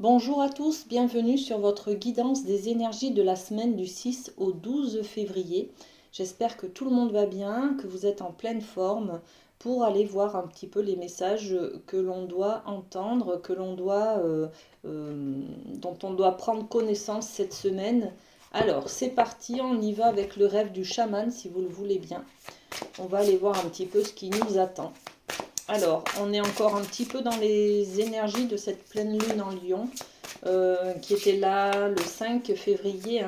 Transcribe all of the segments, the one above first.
Bonjour à tous, bienvenue sur votre guidance des énergies de la semaine du 6 au 12 février. J'espère que tout le monde va bien, que vous êtes en pleine forme pour aller voir un petit peu les messages que l'on doit entendre, dont on doit prendre connaissance cette semaine. Alors, c'est parti, on y va avec le rêve du chaman si vous le voulez bien. On va aller voir un petit peu ce qui nous attend. Alors, on est encore un petit peu dans les énergies de cette pleine lune en Lion, qui était là le 5 février.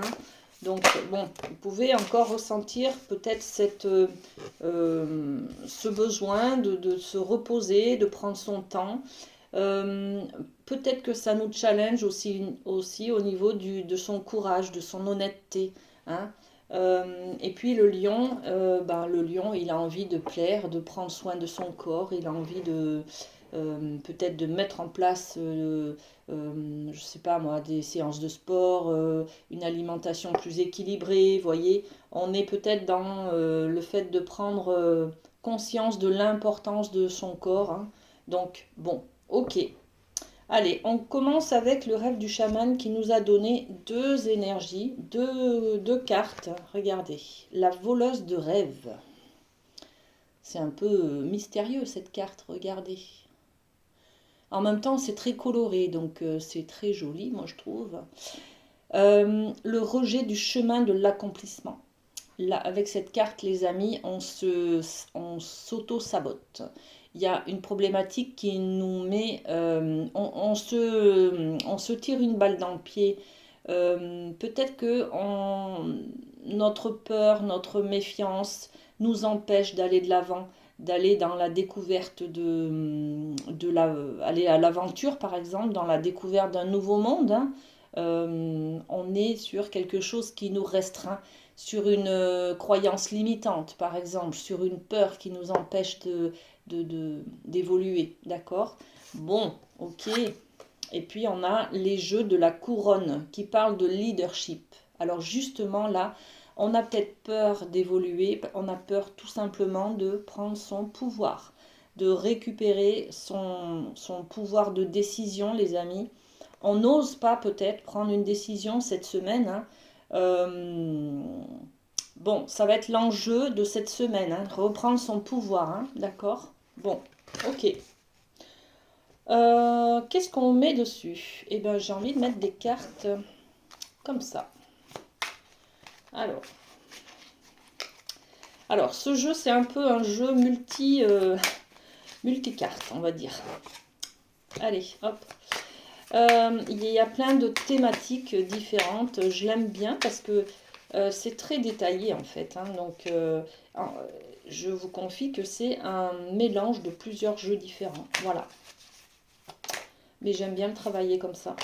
Donc, bon, vous pouvez encore ressentir peut-être ce besoin de se reposer, de prendre son temps. Peut-être que ça nous challenge aussi au niveau de son courage, de son honnêteté. Hein. Et puis le lion, il a envie de plaire, de prendre soin de son corps, il a envie de peut-être de mettre en place, je sais pas moi, des séances de sport, une alimentation plus équilibrée. Vous voyez, on est peut-être dans le fait de prendre conscience de l'importance de son corps. Hein. Donc bon, ok. Allez, on commence avec le rêve du chaman qui nous a donné deux énergies, deux cartes. Regardez, la voleuse de rêve. C'est un peu mystérieux cette carte, regardez. En même temps, c'est très coloré, donc c'est très joli, moi je trouve. Le rejet du chemin de l'accomplissement. Là, avec cette carte, les amis, on s'auto-sabote. Il y a une problématique qui nous met... on se tire une balle dans le pied. Peut-être que notre peur, notre méfiance nous empêche d'aller de l'avant, d'aller dans la découverte aller à l'aventure, par exemple, dans la découverte d'un nouveau monde. Hein. On est sur quelque chose qui nous restreint, sur une croyance limitante, par exemple, sur une peur qui nous empêche d'évoluer, d'accord? Bon, ok. Et puis on a les jeux de la couronne qui parlent de leadership. Alors justement là, on a peut-être peur d'évoluer, on a peur tout simplement de prendre son pouvoir, de récupérer son pouvoir de décision, les amis. On n'ose pas peut-être prendre une décision cette semaine. Hein. Bon, ça va être l'enjeu de cette semaine, hein, reprendre son pouvoir, hein, d'accord? Bon, ok. Qu'est-ce qu'on met dessus? Eh bien, j'ai envie de mettre des cartes comme ça. Alors ce jeu, c'est un peu un jeu multicarte, on va dire. Allez, hop. Il y a plein de thématiques différentes. Je l'aime bien parce que c'est très détaillé en fait. Hein. Donc, je vous confie que c'est un mélange de plusieurs jeux différents. Voilà. Mais j'aime bien le travailler comme ça.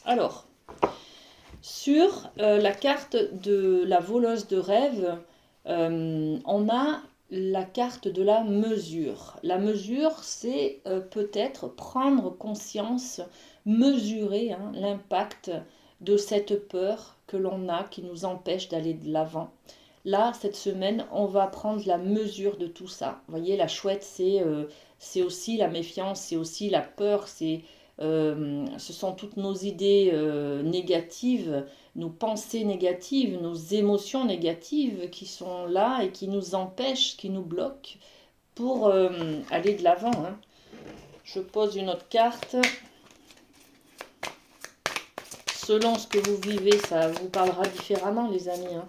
Alors, sur la carte de la voleuse de rêve, on a la carte de la mesure. La mesure, c'est peut-être prendre conscience, mesurer hein, l'impact de cette peur que l'on a qui nous empêche d'aller de l'avant. Là, cette semaine, on va prendre la mesure de tout ça. Vous voyez, la chouette, c'est aussi la méfiance, c'est aussi la peur, ce sont toutes nos idées négatives, nos pensées négatives, nos émotions négatives qui sont là et qui nous empêchent, qui nous bloquent pour aller de l'avant. Hein. Je pose une autre carte. Selon ce que vous vivez, ça vous parlera différemment, les amis. Hein.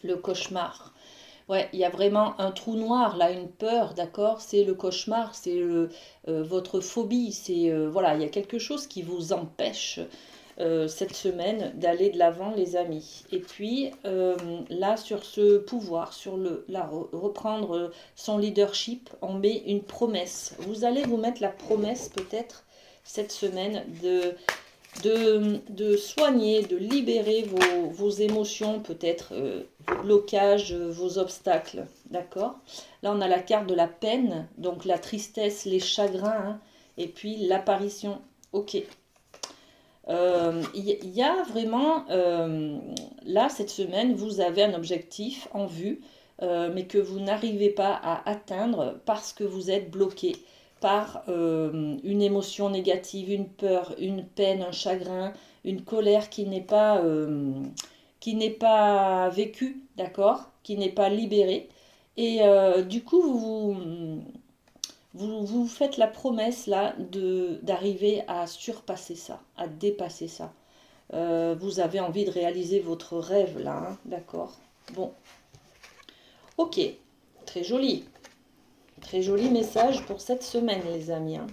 Le cauchemar. Ouais, il y a vraiment un trou noir, là, une peur, d'accord? C'est le cauchemar, c'est votre phobie, voilà, il y a quelque chose qui vous empêche cette semaine d'aller de l'avant, les amis. Et puis, là, sur ce pouvoir, reprendre son leadership, on met une promesse. Vous allez vous mettre la promesse, peut-être, cette semaine, de soigner, de libérer vos émotions, peut-être vos blocages, vos obstacles. D'accord? Là, on a la carte de la peine, donc la tristesse, les chagrins, hein, et puis l'apparition. Ok. Y a vraiment, là, cette semaine, vous avez un objectif en vue, mais que vous n'arrivez pas à atteindre parce que vous êtes bloqué, par une émotion négative, une peur, une peine, un chagrin, une colère qui n'est pas vécue, d'accord, qui n'est pas libérée. Et du coup, vous faites la promesse là d'arriver à surpasser ça, à dépasser ça. Vous avez envie de réaliser votre rêve là, hein, d'accord? Bon, ok, très joli. Très joli message pour cette semaine, les amis, hein.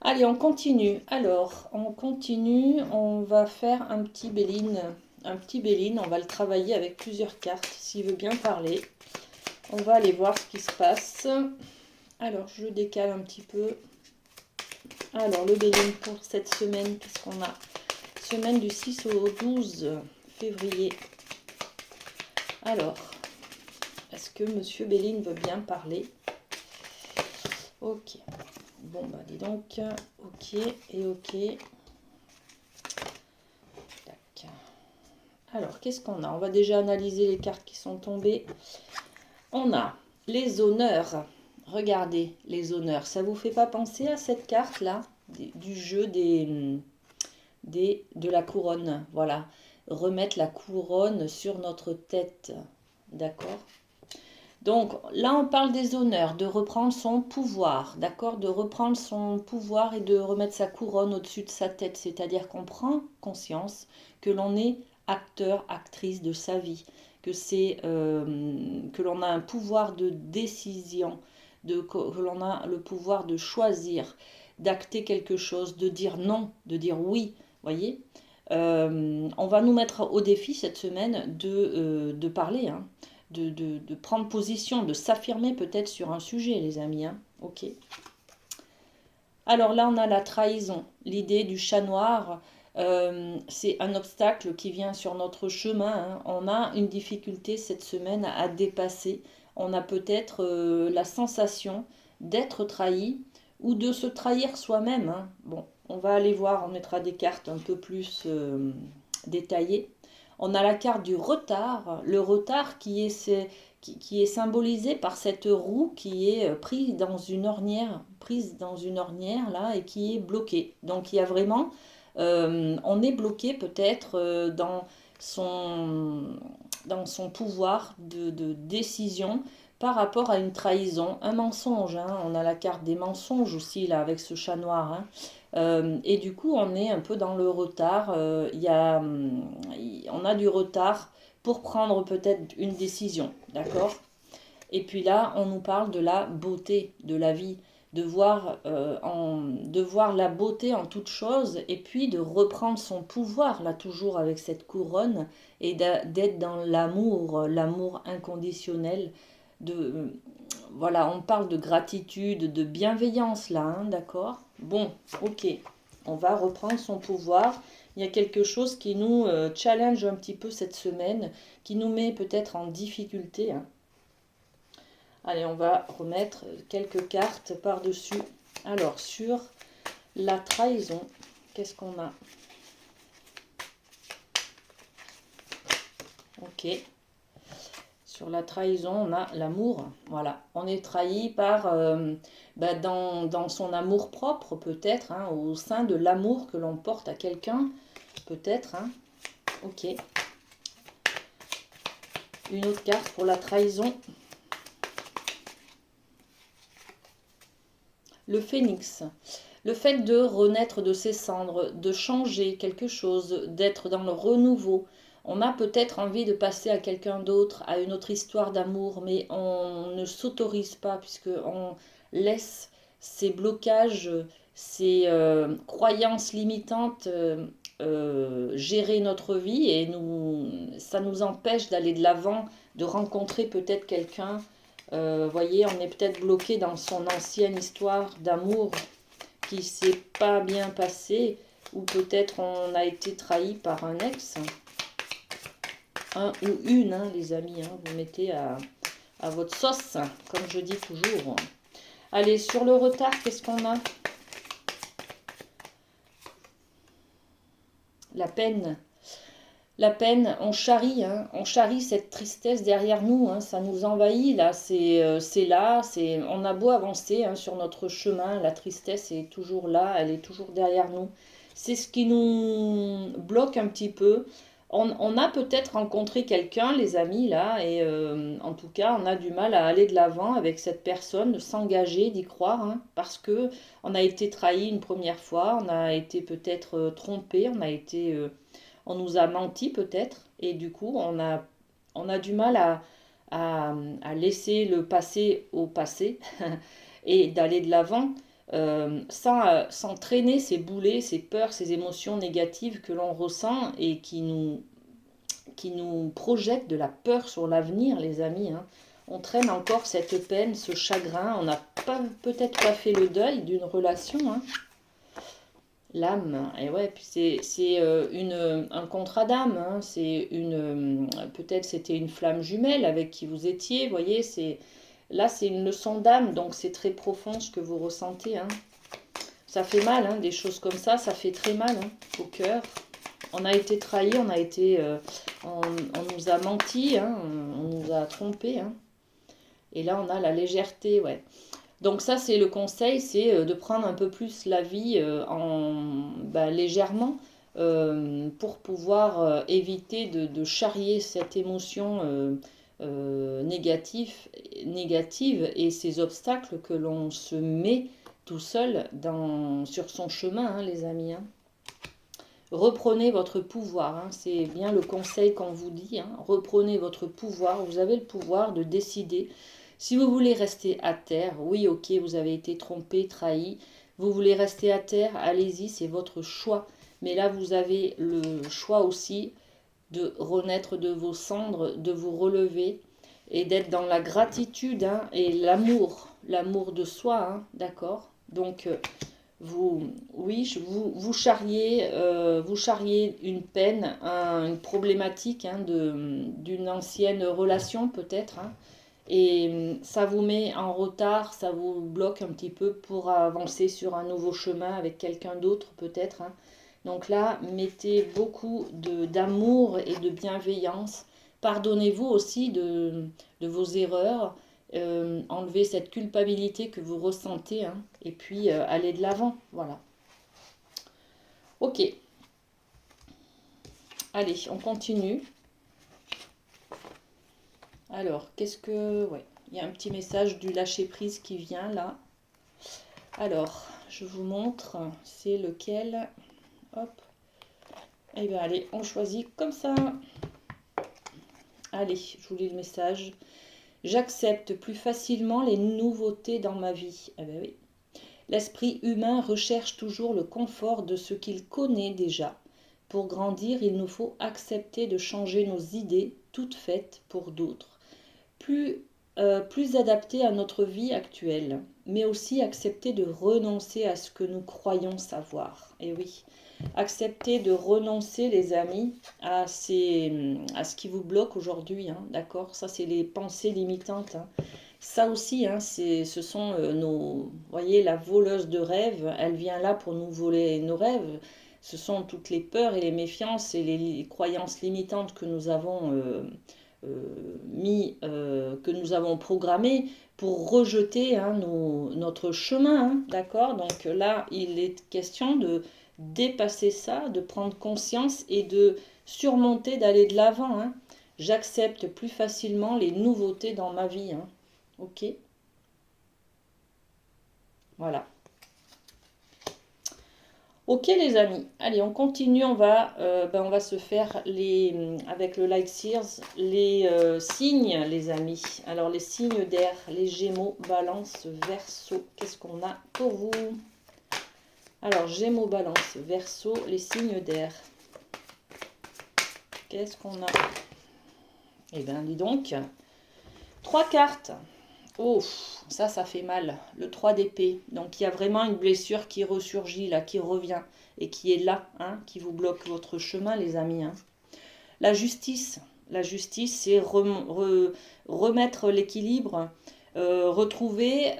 Allez, on continue. Alors, on continue. On va faire un petit Béline. Un petit Béline. On va le travailler avec plusieurs cartes, s'il veut bien parler. On va aller voir ce qui se passe. Alors, je décale un petit peu. Alors, le Béline pour cette semaine, qu'est-ce qu'on a? Semaine du 6 au 12 février. Alors, est-ce que Monsieur Béline veut bien parler? Ok. Bon, bah dis donc. Ok et ok. Tac. Alors, qu'est-ce qu'on a? On va déjà analyser les cartes qui sont tombées. On a les honneurs. Regardez, les honneurs. Ça vous fait pas penser à cette carte-là du jeu de la couronne? Voilà. Remettre la couronne sur notre tête. D'accord? Donc là, on parle des honneurs, de reprendre son pouvoir, d'accord? De reprendre son pouvoir et de remettre sa couronne au-dessus de sa tête. C'est-à-dire qu'on prend conscience que l'on est acteur, actrice de sa vie, que l'on a un pouvoir de décision, que l'on a le pouvoir de choisir, d'acter quelque chose, de dire non, de dire oui, voyez? On va nous mettre au défi cette semaine de parler, hein, de prendre position, de s'affirmer peut-être sur un sujet, les amis, hein. Ok. Alors là, on a la trahison, l'idée du chat noir. C'est un obstacle qui vient sur notre chemin, hein. On a une difficulté cette semaine à dépasser. On a peut-être la sensation d'être trahi ou de se trahir soi-même, hein. Bon, on va aller voir, on mettra des cartes un peu plus détaillées. On a la carte du retard, le retard qui est symbolisé par cette roue qui est prise dans une ornière là et qui est bloquée. Donc il y a vraiment, on est bloqué peut-être dans son pouvoir de décision par rapport à une trahison, un mensonge, hein. On a la carte des mensonges aussi là avec ce chat noir, hein. Et du coup, on est un peu dans le retard. On a du retard pour prendre peut-être une décision, d'accord? Et puis là, on nous parle de la beauté de la vie, de voir la beauté en toute chose, et puis de reprendre son pouvoir, là toujours avec cette couronne, et d'être dans l'amour inconditionnel. Voilà, on parle de gratitude, de bienveillance là, hein, d'accord? Bon, ok, on va reprendre son pouvoir. Il y a quelque chose qui nous challenge un petit peu cette semaine, qui nous met peut-être en difficulté, hein. Allez, on va remettre quelques cartes par-dessus. Alors, sur la trahison, qu'est-ce qu'on a? Ok. Sur la trahison, on a l'amour. Voilà, on est trahi par dans son amour propre peut-être, hein, au sein de l'amour que l'on porte à quelqu'un, peut-être, hein. Ok. Une autre carte pour la trahison. Le phénix. Le fait de renaître de ses cendres, de changer quelque chose, d'être dans le renouveau. On a peut-être envie de passer à quelqu'un d'autre, à une autre histoire d'amour, mais on ne s'autorise pas puisqu'on laisse ces blocages, ces croyances limitantes gérer notre vie et ça nous empêche d'aller de l'avant, de rencontrer peut-être quelqu'un. Voyez, on est peut-être bloqué dans son ancienne histoire d'amour qui s'est pas bien passée, ou peut-être on a été trahi par un ex. Un ou une, hein, les amis, hein, vous mettez à votre sauce, comme je dis toujours. Allez, sur le retard, qu'est-ce qu'on a? La peine. La peine, on charrie cette tristesse derrière nous, hein, ça nous envahit là, c'est là, on a beau avancer hein, sur notre chemin, la tristesse est toujours là, elle est toujours derrière nous. C'est ce qui nous bloque un petit peu. On a peut-être rencontré quelqu'un, les amis là, et en tout cas, on a du mal à aller de l'avant avec cette personne, de s'engager, d'y croire, hein, parce que on a été trahi une première fois, on a été peut-être trompé, on nous a menti peut-être, et du coup, on a du mal à laisser le passé au passé et d'aller de l'avant sans traîner ces boulets, ces peurs, ces émotions négatives que l'on ressent et qui nous projettent de la peur sur l'avenir, les amis, hein. On traîne encore cette peine, ce chagrin, on n'a peut-être pas fait le deuil d'une relation, hein. L'âme, et ouais, puis c'est un contrat d'âme, hein, peut-être c'était une flamme jumelle avec qui vous étiez, vous voyez, là c'est une leçon d'âme, donc c'est très profond ce que vous ressentez, hein. Ça fait mal, hein, des choses comme ça fait très mal hein, au cœur. On a été trahi, on nous a menti, hein, on nous a trompé, hein. Et là on a la légèreté, ouais. Donc ça, c'est le conseil, c'est de prendre un peu plus la vie légèrement pour pouvoir éviter de charrier cette émotion négative et ces obstacles que l'on se met tout seul sur son chemin, hein, les amis, hein. Reprenez votre pouvoir, hein, c'est bien le conseil qu'on vous dit, hein. Reprenez votre pouvoir, vous avez le pouvoir de décider. Si vous voulez rester à terre, oui, ok, vous avez été trompé, trahi. Vous voulez rester à terre, allez-y, c'est votre choix. Mais là, vous avez le choix aussi de renaître de vos cendres, de vous relever et d'être dans la gratitude hein, et l'amour de soi, hein, d'accord. Donc, vous charriez une peine, une problématique hein, d'une ancienne relation peut-être, hein, et ça vous met en retard, ça vous bloque un petit peu pour avancer sur un nouveau chemin avec quelqu'un d'autre peut-être, hein. Donc là, mettez beaucoup d'amour et de bienveillance. Pardonnez-vous aussi de vos erreurs. Enlevez cette culpabilité que vous ressentez, hein, et puis allez de l'avant. Voilà. Ok. Allez, on continue. Alors, ouais, il y a un petit message du lâcher-prise qui vient là. Alors, je vous montre, c'est lequel. Hop. Et bien, allez, on choisit comme ça. Allez, je vous lis le message. J'accepte plus facilement les nouveautés dans ma vie. Eh bien oui. L'esprit humain recherche toujours le confort de ce qu'il connaît déjà. Pour grandir, il nous faut accepter de changer nos idées, toutes faites pour d'autres, plus adaptées à notre vie actuelle, mais aussi accepter de renoncer à ce que nous croyons savoir. Et oui, accepter de renoncer, les amis, à ce qui vous bloque aujourd'hui, hein, d'accord? Ça, c'est les pensées limitantes, hein. Ça aussi, hein, ce sont vous voyez, la voleuse de rêves, elle vient là pour nous voler nos rêves. Ce sont toutes les peurs et les méfiances et les croyances limitantes que nous avons que nous avons programmées pour rejeter hein, notre chemin, hein, d'accord? Donc là, il est question de dépasser ça, de prendre conscience et de surmonter, d'aller de l'avant, hein. J'accepte plus facilement les nouveautés dans ma vie, hein. Ok, voilà. Ok les amis, allez on continue, on va se faire avec le Light Sears les signes les amis. Alors les signes d'air, les Gémeaux, Balance, Verseau, qu'est-ce qu'on a pour vous? Alors Gémeaux, Balance, Verseau, les signes d'air. Qu'est-ce qu'on a? Eh bien dis donc, 3 cartes. Oh, ça fait mal. Le 3 d'épée. Donc, il y a vraiment une blessure qui ressurgit, là, qui revient. Et qui est là, hein, qui vous bloque votre chemin, les amis, hein. La justice. La justice, c'est remettre l'équilibre, retrouver.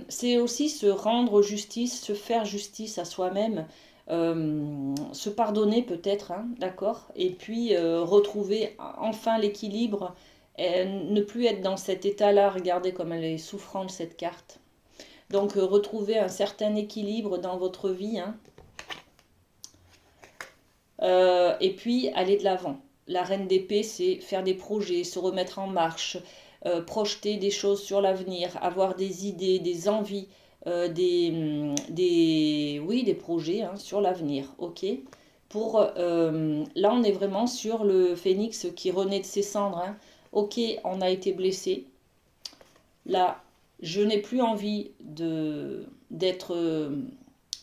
C'est aussi se rendre justice, se faire justice à soi-même. se pardonner peut-être, hein, d'accord? Et puis retrouver enfin l'équilibre, et ne plus être dans cet état-là. Regardez comme elle est souffrante cette carte. Donc retrouver un certain équilibre dans votre vie, hein. Et puis aller de l'avant. La reine d'épée, c'est faire des projets, se remettre en marche, projeter des choses sur l'avenir, avoir des idées, des envies, oui, des projets, hein, sur l'avenir, ok? Là, on est vraiment sur le phénix qui renaît de ses cendres, hein. Ok, on a été blessé. Là, je n'ai plus envie d'être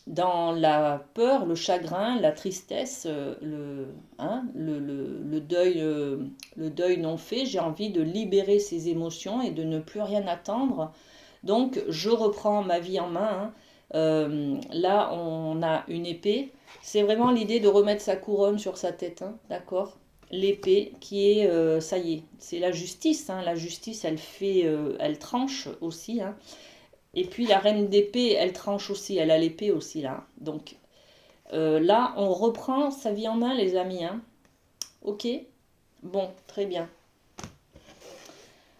dans la peur, le chagrin, la tristesse, le deuil non fait. J'ai envie de libérer ces émotions et de ne plus rien attendre. Donc, je reprends ma vie en main, hein. Là, on a une épée. C'est vraiment l'idée de remettre sa couronne sur sa tête, hein, d'accord? L'épée qui est, ça y est, c'est la justice, hein. La justice, elle tranche aussi, hein. Et puis la reine d'épée, elle tranche aussi, elle a l'épée aussi là. Donc là, on reprend sa vie en main, les amis, hein. Ok? Bon, très bien.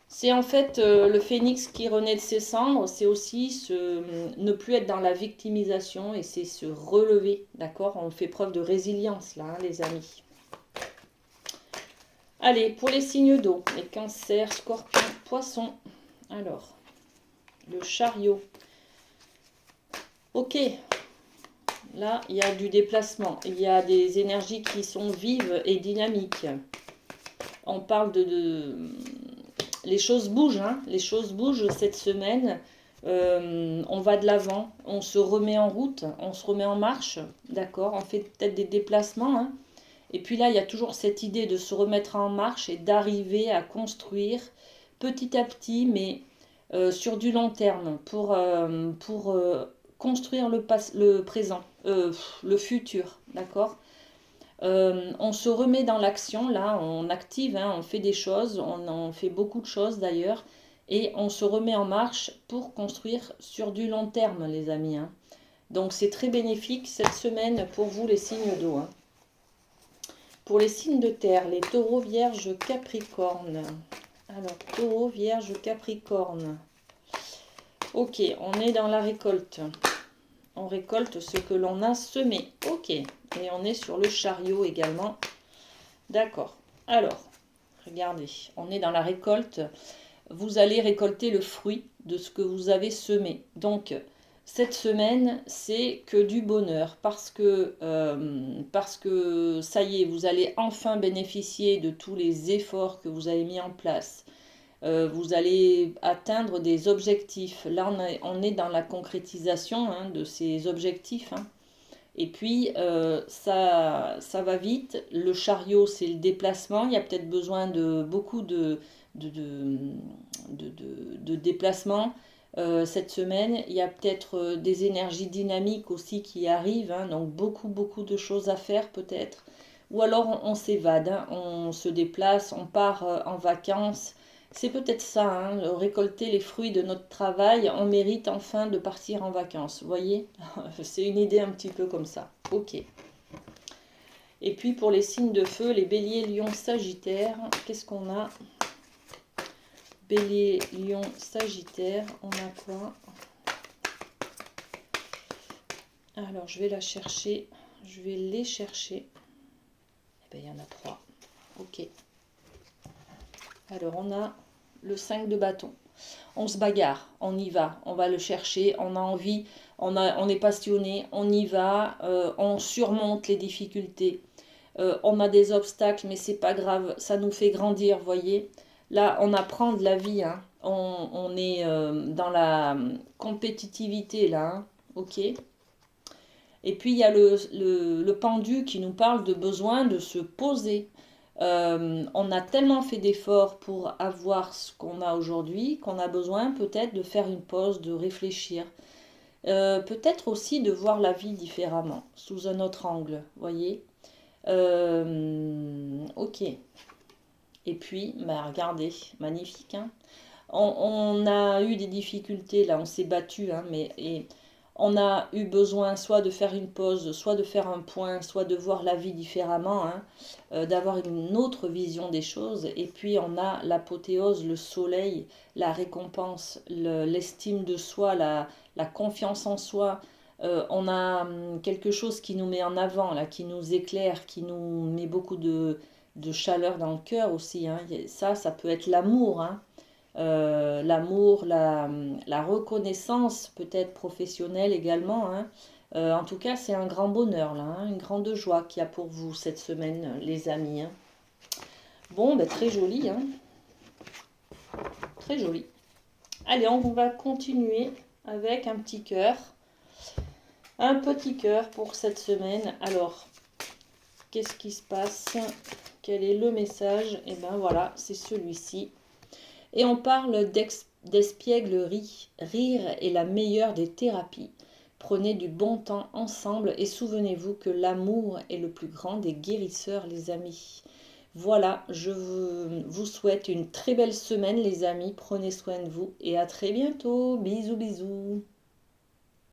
C'est en fait le phénix qui renaît de ses cendres, c'est aussi ne plus être dans la victimisation et c'est se relever, d'accord? On fait preuve de résilience là, hein, les amis. Allez, pour les signes d'eau, les cancers, scorpions, poissons. Alors, le chariot. Ok, là, il y a du déplacement, il y a des énergies qui sont vives et dynamiques. On parle les choses bougent, hein, les choses bougent cette semaine. On va de l'avant, on se remet en route, on se remet en marche, d'accord? On fait peut-être des déplacements, hein. Et puis là, il y a toujours cette idée de se remettre en marche et d'arriver à construire petit à petit, mais sur du long terme, pour construire le présent, le futur, d'accord? On se remet dans l'action, là, on active, hein, on fait des choses, on fait beaucoup de choses d'ailleurs, et on se remet en marche pour construire sur du long terme, les amis, hein. Donc c'est très bénéfique cette semaine pour vous, les signes d'eau, hein. Pour les signes de terre, les taureaux, vierges, capricornes. Alors, taureau, vierge, capricorne. Ok, on est dans la récolte. On récolte ce que l'on a semé. Ok, et on est sur le chariot également. D'accord. Alors, regardez, on est dans la récolte. Vous allez récolter le fruit de ce que vous avez semé. Donc, cette semaine, c'est que du bonheur parce que ça y est, vous allez enfin bénéficier de tous les efforts que vous avez mis en place. Vous allez atteindre des objectifs. Là, on est dans la concrétisation, hein, de ces objectifs, hein. Et puis, ça va vite. Le chariot, c'est le déplacement. Il y a peut-être besoin de beaucoup de, de, de déplacements cette semaine. Il y a peut-être des énergies dynamiques aussi qui arrivent, hein, donc beaucoup, beaucoup de choses à faire peut-être. Ou alors on s'évade, hein, on se déplace, on part en vacances. C'est peut-être ça, hein, récolter les fruits de notre travail, on mérite enfin de partir en vacances, vous voyez? C'est une idée un petit peu comme ça. Ok. Et puis pour les signes de feu, les béliers, lions, sagittaires, qu'est-ce qu'on a? Bélier, lion, sagittaire, on a quoi? Alors je vais la chercher, je vais les chercher. Eh bien il y en a 3. Ok. Alors on a le 5 de bâton. On se bagarre, on y va, on va le chercher, on a envie, on est passionné, on y va, on surmonte les difficultés. On a des obstacles, mais c'est pas grave, ça nous fait grandir, voyez. Là, on apprend de la vie, hein. On est dans la compétitivité, là, hein. Ok. Et puis, il y a le pendu qui nous parle de besoin de se poser. On a tellement fait d'efforts pour avoir ce qu'on a aujourd'hui qu'on a besoin peut-être de faire une pause, de réfléchir. Peut-être aussi de voir la vie différemment, sous un autre angle, voyez. Ok. Et puis, bah, regardez, magnifique, hein. On a eu des difficultés, là, on s'est battu, hein, mais On a eu besoin soit de faire une pause, soit de faire un point, soit de voir la vie différemment, hein, d'avoir une autre vision des choses. Et puis on a l'apothéose, le soleil, la récompense, l'estime de soi, la confiance en soi. On a quelque chose qui nous met en avant, là, qui nous éclaire, qui nous met beaucoup de chaleur dans le cœur aussi, hein. Ça peut être l'amour, hein. L'amour, la reconnaissance, peut-être professionnelle également, hein. En tout cas, c'est un grand bonheur, là, hein, une grande joie qu'il y a pour vous cette semaine, les amis, hein. Bon, ben, très joli, hein, très joli. Allez, on va continuer avec un petit cœur. Un petit cœur pour cette semaine. Alors, qu'est-ce qui se passe? Quel est le message? Et ben voilà, c'est celui-ci. Et on parle d'espièglerie. Rire est la meilleure des thérapies. Prenez du bon temps ensemble et souvenez-vous que l'amour est le plus grand des guérisseurs, les amis. Voilà, je vous souhaite une très belle semaine, les amis. Prenez soin de vous et à très bientôt. Bisous, bisous.